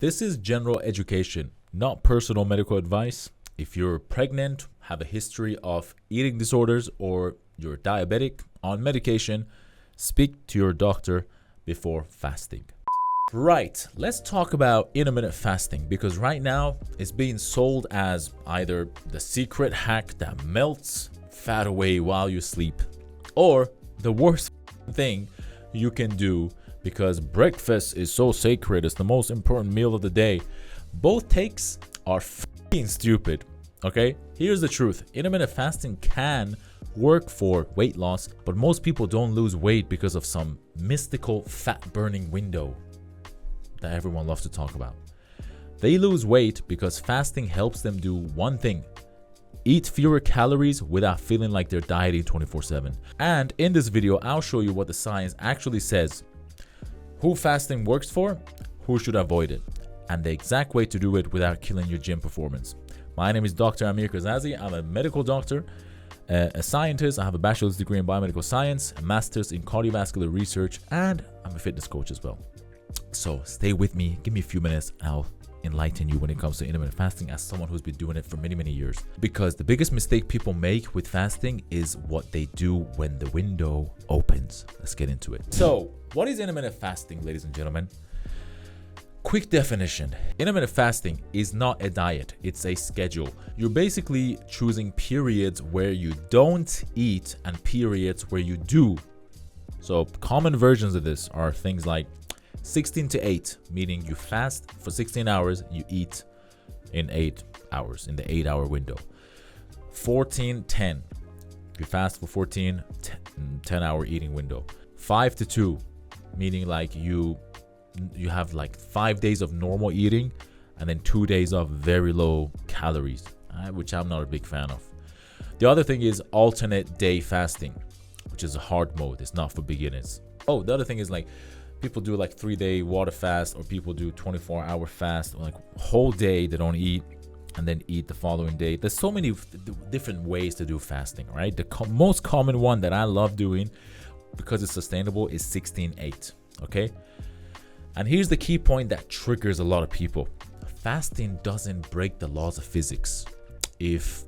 This is general education, not personal medical advice. If you're pregnant, have a history of eating disorders, or you're diabetic on medication, speak to your doctor before fasting. Right, let's talk about intermittent fasting, because right now it's being sold as either the secret hack that melts fat away while you sleep, or the worst thing you can do because breakfast is so sacred, it's the most important meal of the day. Both takes are f***ing stupid, okay? Here's the truth. Intermittent fasting can work for weight loss, but most people don't lose weight because of some mystical fat burning window that everyone loves to talk about. They lose weight because fasting helps them do one thing: eat fewer calories without feeling like they're dieting 24/7. And in this video, I'll show you what the science actually says, who fasting works for, who should avoid it, and the exact way to do it without killing your gym performance. My name is Dr. Amir Kazazi. I'm a medical doctor, a scientist. I have a bachelor's degree in biomedical science, a master's in cardiovascular research, and I'm a fitness coach as well. So stay with me, give me a few minutes, and I'll enlighten you when it comes to intermittent fasting as someone who's been doing it for many years. Because the biggest mistake people make with fasting is what they do when the window opens. Let's get into it. So what is intermittent fasting, ladies and gentlemen? Quick definition: intermittent fasting is not a diet, it's a schedule. You're basically choosing periods where you don't eat and periods where you do. So common versions of this are things like 16 to 8, meaning you fast for 16 hours, you eat in 8 hours, in the 8-hour window. 14-10, you fast for 10-hour eating window. 5 to 2, meaning like you have like 5 days of normal eating and then 2 days of very low calories, which I'm not a big fan of. The other thing is alternate day fasting, which is a hard mode. It's not for beginners. Oh, the other thing is like people do like 3-day water fast, or people do 24-hour fast, or like whole day they don't eat and then eat the following day. There's so many different ways to do fasting, right? The most common one that I love doing because it's sustainable is 16-8, okay? And here's the key point that triggers a lot of people. Fasting doesn't break the laws of physics. If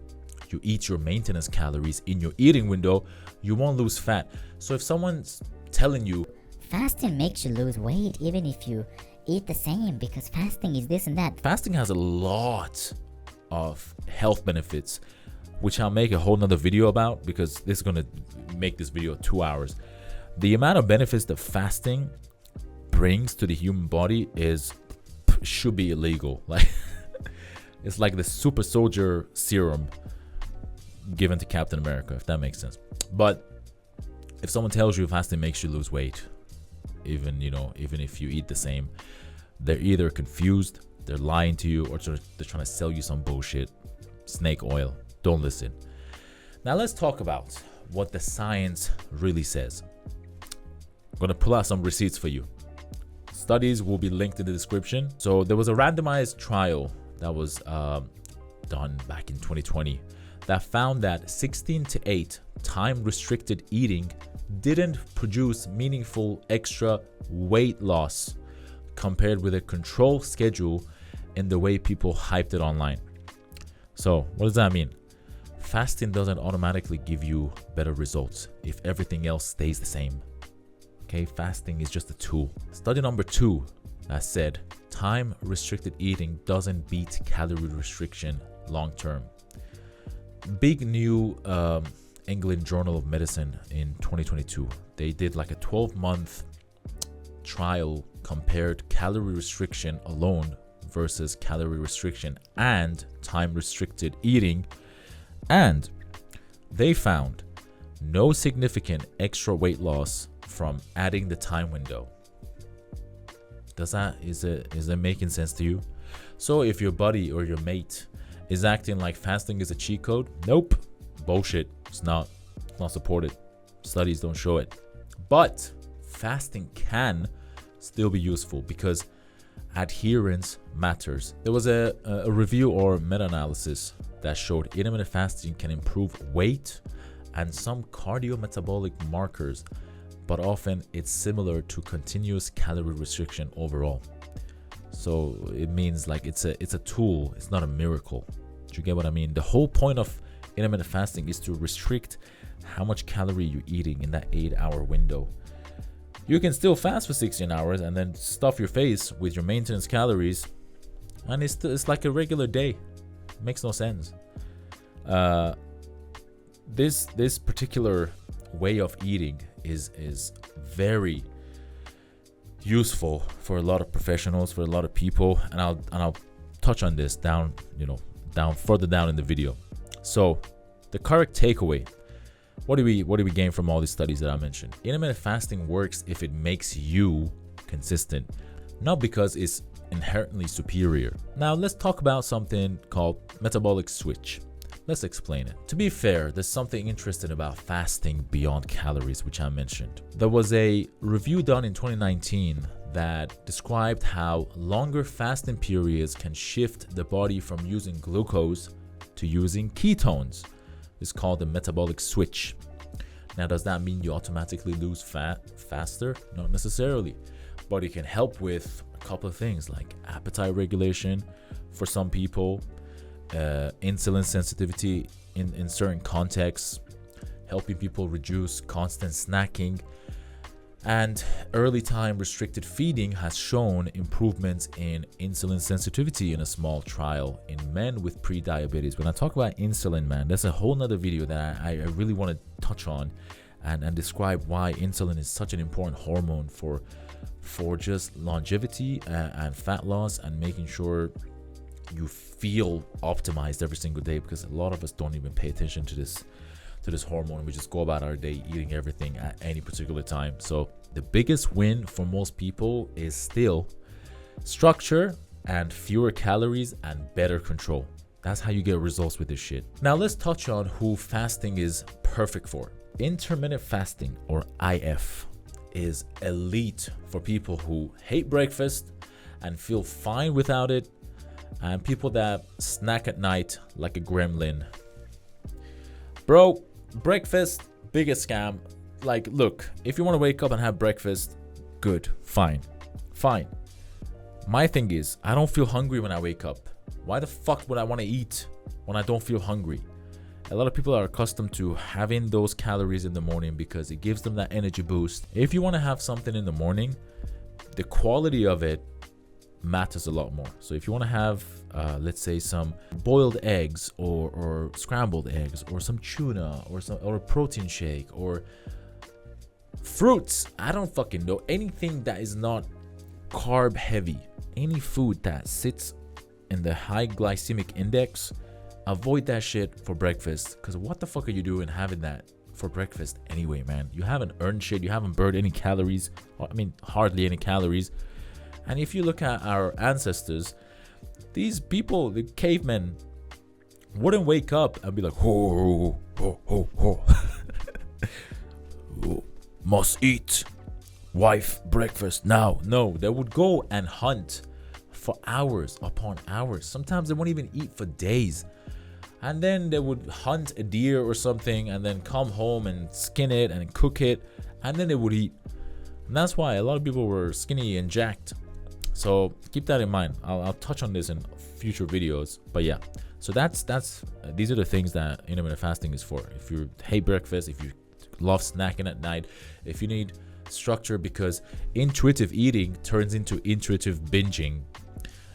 you eat your maintenance calories in your eating window, you won't lose fat. So if someone's telling you fasting makes you lose weight even if you eat the same, because fasting is this and that. Fasting has a lot of health benefits, which I'll make a whole nother video about, because this is going to make this video 2 hours. The amount of benefits that fasting brings to the human body should be illegal. Like it's like the super soldier serum given to Captain America, if that makes sense. But if someone tells you fasting makes you lose weight, even if you eat the same, they're either confused, they're lying to you, or they're trying to sell you some bullshit. Snake oil. Don't listen. Now let's talk about what the science really says. I'm going to pull out some receipts for you. Studies will be linked in the description. So there was a randomized trial that was done back in 2020 that found that 16-8 time-restricted eating didn't produce meaningful extra weight loss compared with a control schedule in the way people hyped it online. So what does that mean? Fasting doesn't automatically give you better results if everything else stays the same. Okay, fasting is just a tool. Study number 2 that said time-restricted eating doesn't beat calorie restriction long-term. Big new England Journal of Medicine in 2022. They did like a 12-month trial, compared calorie restriction alone versus calorie restriction and time-restricted eating, and they found no significant extra weight loss from adding the time window. Is it making sense to you? So if your buddy or your mate is acting like fasting is a cheat code, nope, bullshit. It's not supported. Studies don't show it. But fasting can still be useful because adherence matters. There was a review or meta-analysis that showed intermittent fasting can improve weight and some cardiometabolic markers, but often it's similar to continuous calorie restriction overall. So it means like it's a tool. It's not a miracle. Do you get what I mean? The whole point of intermittent fasting is to restrict how much calorie you're eating in that 8-hour window. You can still fast for 16 hours and then stuff your face with your maintenance calories, and it's like a regular day. It makes no sense. This particular way of eating is very useful for a lot of professionals, for a lot of people, and I'll touch on this further down in the video. So the correct takeaway, what do we gain from all these studies that I mentioned? Intermittent fasting works if it makes you consistent, not because it's inherently superior. Now let's talk about something called metabolic switch. Let's explain it. To be fair, there's something interesting about fasting beyond calories, which I mentioned. There was a review done in 2019 that described how longer fasting periods can shift the body from using glucose to using ketones. It's called the metabolic switch. Now, does that mean you automatically lose fat faster? Not necessarily, but it can help with a couple of things like appetite regulation for some people, insulin sensitivity in certain contexts, helping people reduce constant snacking, and early time restricted feeding has shown improvements in insulin sensitivity in a small trial in men with pre-diabetes. When I talk about insulin, man, that's a whole nother video that I really want to touch on and describe why insulin is such an important hormone for just longevity and fat loss, and making sure you feel optimized every single day, because a lot of us don't even pay attention to this hormone. We just go about our day eating everything at any particular time. So the biggest win for most people is still structure and fewer calories and better control. That's how you get results with this shit. Now let's touch on who fasting is perfect for. Intermittent fasting, or IF, is elite for people who hate breakfast and feel fine without it, and people that snack at night like a gremlin. Bro, breakfast, biggest scam. Like, look, if you want to wake up and have breakfast, good, fine. My thing is, I don't feel hungry when I wake up. Why the fuck would I want to eat when I don't feel hungry? A lot of people are accustomed to having those calories in the morning because it gives them that energy boost. If you want to have something in the morning, the quality of it matters a lot more. So if you want to have let's say some boiled eggs or scrambled eggs or some tuna or a protein shake or fruits, I don't fucking know, anything that is not carb heavy, any food that sits in the high glycemic index, avoid that shit for breakfast. Because what the fuck are you doing having that for breakfast anyway, man? You haven't earned shit, you haven't burned any calories, hardly any calories. And if you look at our ancestors, these people, the cavemen, wouldn't wake up and be like, ho, ho, ho, ho, ho. Must eat, wife, breakfast now. No, they would go and hunt for hours upon hours. Sometimes they won't even eat for days. And then they would hunt a deer or something and then come home and skin it and cook it. And then they would eat. And that's why a lot of people were skinny and jacked. So keep that in mind. I'll touch on this in future videos. But yeah, so that's these are the things that intermittent fasting is for. If you hate breakfast, if you love snacking at night, if you need structure because intuitive eating turns into intuitive binging,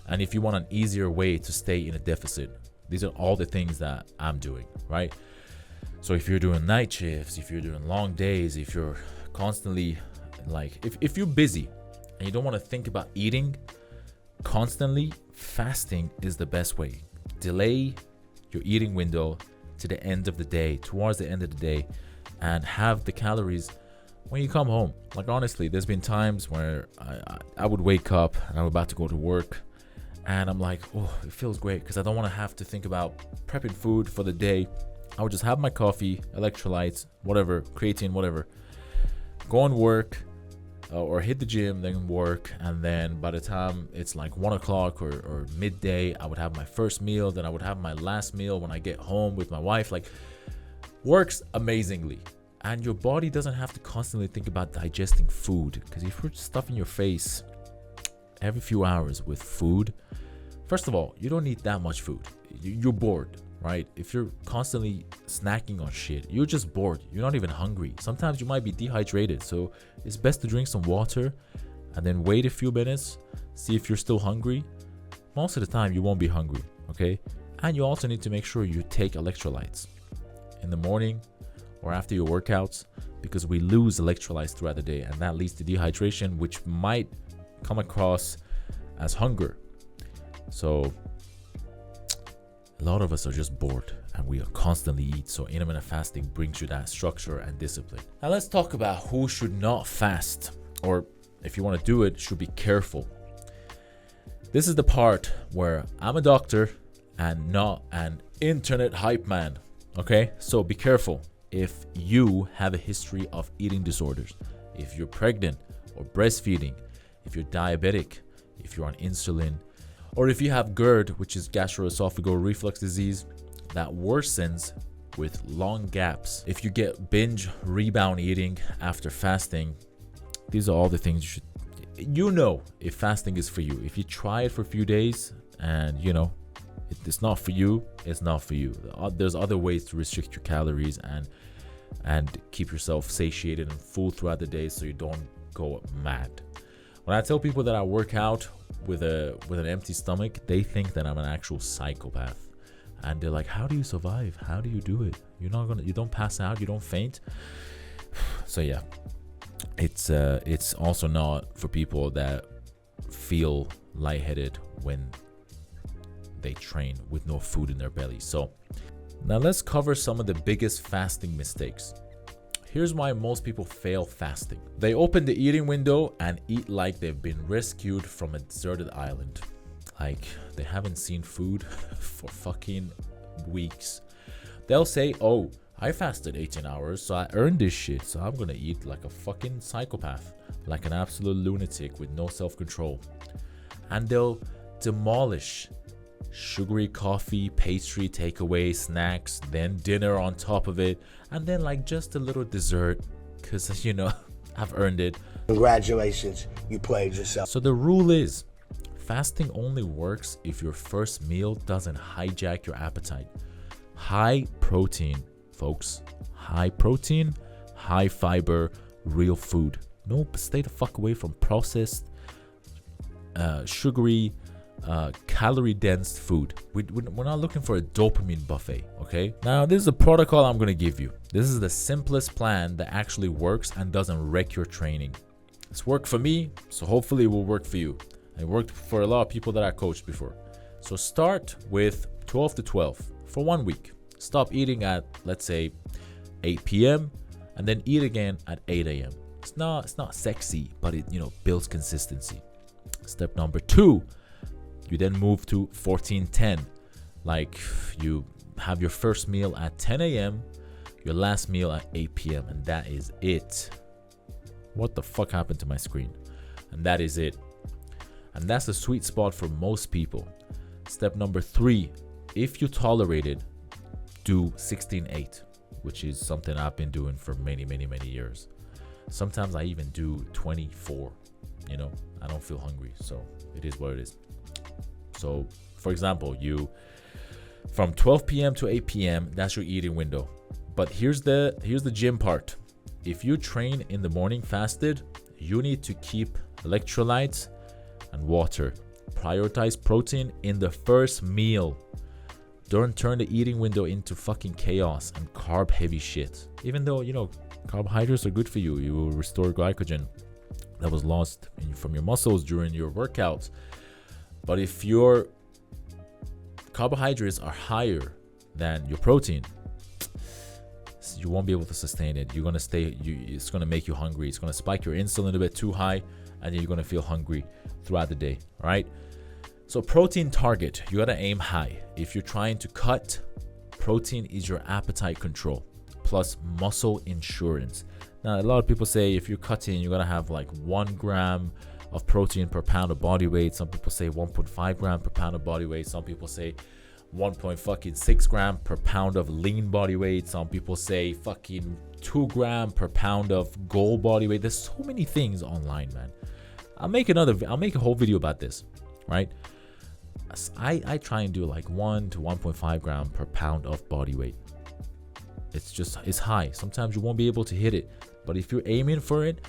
and if you want an easier way to stay in a deficit, these are all the things that I'm doing, right? So if you're doing night shifts, if you're doing long days, if you're constantly if you're busy and you don't want to think about eating constantly, fasting is the best way. Delay your eating window to the end of the day, towards the end of the day, and have the calories when you come home. Like, honestly, there's been times where I would wake up and I'm about to go to work and I'm like, oh, it feels great because I don't want to have to think about prepping food for the day. I would just have my coffee, electrolytes, whatever, creatine, whatever, go and work, or hit the gym, then work, and then by the time it's like 1 o'clock or midday, I would have my first meal, then I would have my last meal when I get home with my wife. Like, works amazingly. And your body doesn't have to constantly think about digesting food, because if you're stuffing your face, every few hours with food, first of all, you don't need that much food. You're bored, right? If you're constantly snacking on shit, you're just bored. You're not even hungry. Sometimes you might be dehydrated. So it's best to drink some water and then wait a few minutes, see if you're still hungry. Most of the time, you won't be hungry, okay? And you also need to make sure you take electrolytes in the morning or after your workouts, because we lose electrolytes throughout the day, and that leads to dehydration, which might come across as hunger. So a lot of us are just bored and we constantly eat. So intermittent fasting brings you that structure and discipline. Now let's talk about who should not fast, or if you want to do it, should be careful. This is the part where I'm a doctor and not an internet hype man. Okay, so be careful. If you have a history of eating disorders, if you're pregnant or breastfeeding, if you're diabetic, if you're on insulin, or if you have GERD, which is gastroesophageal reflux disease that worsens with long gaps, if you get binge rebound eating after fasting, these are all the things you should, if fasting is for you. If you try it for a few days and if it's not for you, it's not for you. There's other ways to restrict your calories and keep yourself satiated and full throughout the day so you don't go mad. When I tell people that I work out with an empty stomach, they think that I'm an actual psychopath. And they're like, how do you survive? How do you do it? You don't pass out, you don't faint. So yeah, it's also not for people that feel lightheaded when they train with no food in their belly. So now let's cover some of the biggest fasting mistakes. Here's why most people fail fasting. They open the eating window and eat like they've been rescued from a deserted island. Like they haven't seen food for fucking weeks. They'll say, oh, I fasted 18 hours, so I earned this shit, so I'm gonna eat like a fucking psychopath, like an absolute lunatic with no self-control. And they'll demolish sugary coffee, pastry, takeaway, snacks, then dinner on top of it, and then like just a little dessert, because I've earned it. Congratulations, you played yourself. So the rule is, fasting only works if your first meal doesn't hijack your appetite. High protein, folks. High protein, high fiber, real food. No, stay the fuck away from processed, sugary, calorie dense food. We're not looking for a dopamine buffet, okay? Now, this is a protocol I'm going to give you. This is the simplest plan that actually works and doesn't wreck your training. It's worked for me, so hopefully it will work for you. It worked for a lot of people that I coached before. So start with 12 to 12 for 1 week. Stop eating at, let's say, 8 p.m. and then eat again at 8 a.m. It's not sexy, but it builds consistency. Step number 2, you then move to 14-10. Like you have your first meal at 10 a.m., your last meal at 8 p.m. and that is it. What the fuck happened to my screen? And that is it. And that's the sweet spot for most people. Step number 3, if you tolerate it, do 16-8, which is something I've been doing for many, many, many years. Sometimes I even do 24. I don't feel hungry, so it is what it is. So, for example, you from 12 p.m. to 8 p.m., that's your eating window. But here's the gym part. If you train in the morning fasted, you need to keep electrolytes and water. Prioritize protein in the first meal. Don't turn the eating window into fucking chaos and carb heavy shit. Even though, carbohydrates are good for you. You will restore glycogen that was lost from your muscles during your workouts. But if your carbohydrates are higher than your protein, you won't be able to sustain it. You're going to it's going to make you hungry. It's going to spike your insulin a bit too high, and you're going to feel hungry throughout the day. All right. So protein target, you got to aim high. If you're trying to cut, protein is your appetite control plus muscle insurance. Now, a lot of people say if you're cutting, you're going to have like 1 gram of protein per pound of body weight. Some people say 1.5 gram per pound of body weight. Some people say 1.6 gram per pound of lean body weight. Some people say fucking 2 gram per pound of goal body weight. There's so many things online, man. I'll make a whole video about this, right? I try and do like 1 to 1.5 gram per pound of body weight. It's high. Sometimes you won't be able to hit it, but if you're aiming for it,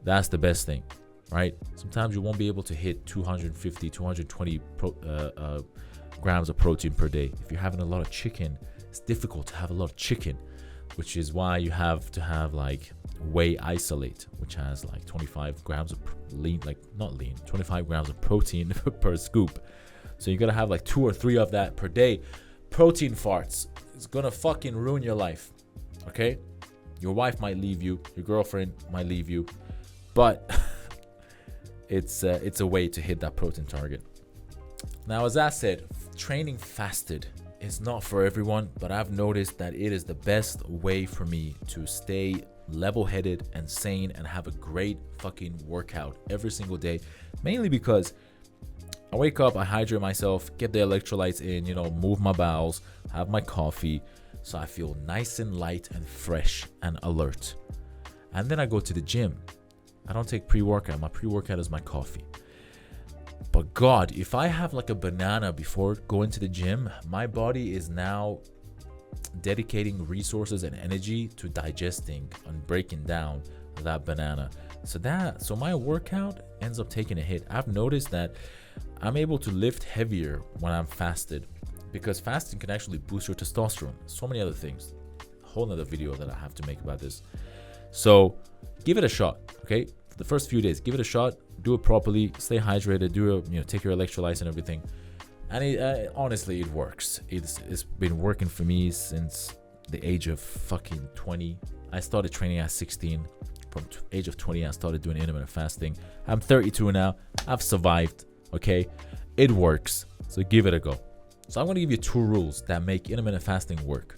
that's the best thing, right? Sometimes you won't be able to hit 250, 220 grams of protein per day. If you're having a lot of chicken, it's difficult to have a lot of chicken, which is why you have to have like whey isolate, which has like 25 grams of 25 grams of protein per scoop. So you gotta have like 2 or 3 of that per day. Protein farts. It's gonna fucking ruin your life. Okay? Your wife might leave you, your girlfriend might leave you, but it's a way to hit that protein target. Now, as I said, training fasted is not for everyone, but I've noticed that it is the best way for me to stay level-headed and sane and have a great fucking workout every single day, mainly because I wake up, I hydrate myself, get the electrolytes in, move my bowels, have my coffee, so I feel nice and light and fresh and alert. And then I go to the gym. I don't take pre-workout. My pre-workout is my coffee. But God, if I have like a banana before going to the gym, my body is now dedicating resources and energy to digesting and breaking down that banana. So my workout ends up taking a hit. I've noticed that I'm able to lift heavier when I'm fasted, because fasting can actually boost your testosterone. So many other things. A whole nother video that I have to make about this. So give it a shot, okay? For the first few days, give it a shot. Do it properly. Stay hydrated. Take your electrolytes and everything. And honestly, it works. It's been working for me since the age of fucking 20. I started training at 16. From age of 20, I started doing intermittent fasting. I'm 32 now. I've survived. Okay, it works. So give it a go. So I'm going to give you 2 rules that make intermittent fasting work.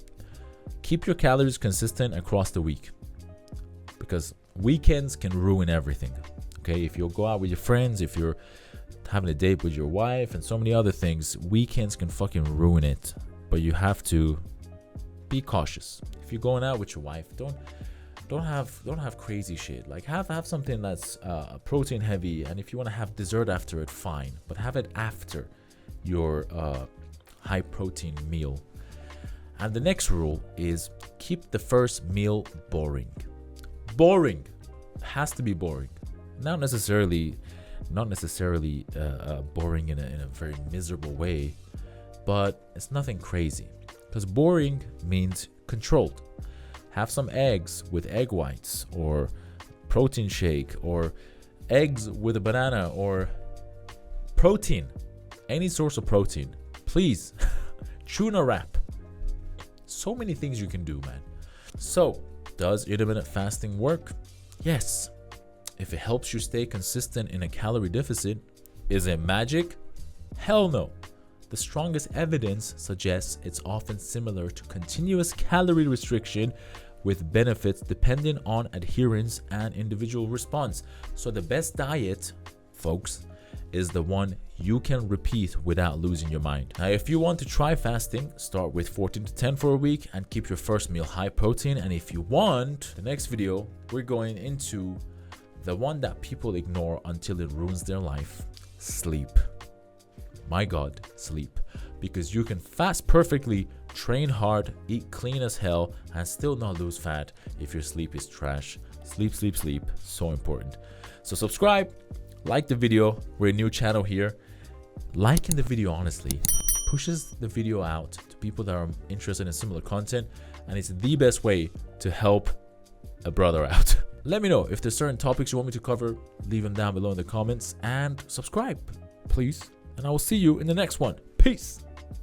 Keep your calories consistent across the week, because weekends can ruin everything. Okay, if you'll go out with your friends, if you're having a date with your wife and so many other things, weekends can fucking ruin it. But you have to be cautious. If you're going out with your wife, don't have crazy shit. Like have something that's protein heavy, and if you want to have dessert after it, fine, but have it after your high protein meal. And the next rule is keep the first meal boring. Boring has to be boring. Not necessarily boring in a very miserable way, but it's nothing crazy, because boring means controlled. Have some eggs with egg whites, or protein shake, or eggs with a banana, or protein, any source of protein, please. Tuna wrap. So many things you can do, man. So does intermittent fasting work? Yes. If it helps you stay consistent in a calorie deficit, is it magic? Hell no. The strongest evidence suggests it's often similar to continuous calorie restriction, with benefits depending on adherence and individual response. So the best diet, folks, is the one you can repeat without losing your mind. Now, if you want to try fasting, start with 14 to 10 for a week and keep your first meal high protein. And if you want, the next video, we're going into the one that people ignore until it ruins their life: sleep. My God, sleep. Because you can fast perfectly, train hard, eat clean as hell, and still not lose fat if your sleep is trash. Sleep, sleep, sleep. So important. So subscribe, like the video. We're a new channel here. Liking the video, honestly, pushes the video out to people that are interested in similar content, and it's the best way to help a brother out. Let me know if there's certain topics you want me to cover. Leave them down below in the comments, and subscribe, please. And I will see you in the next one. Peace.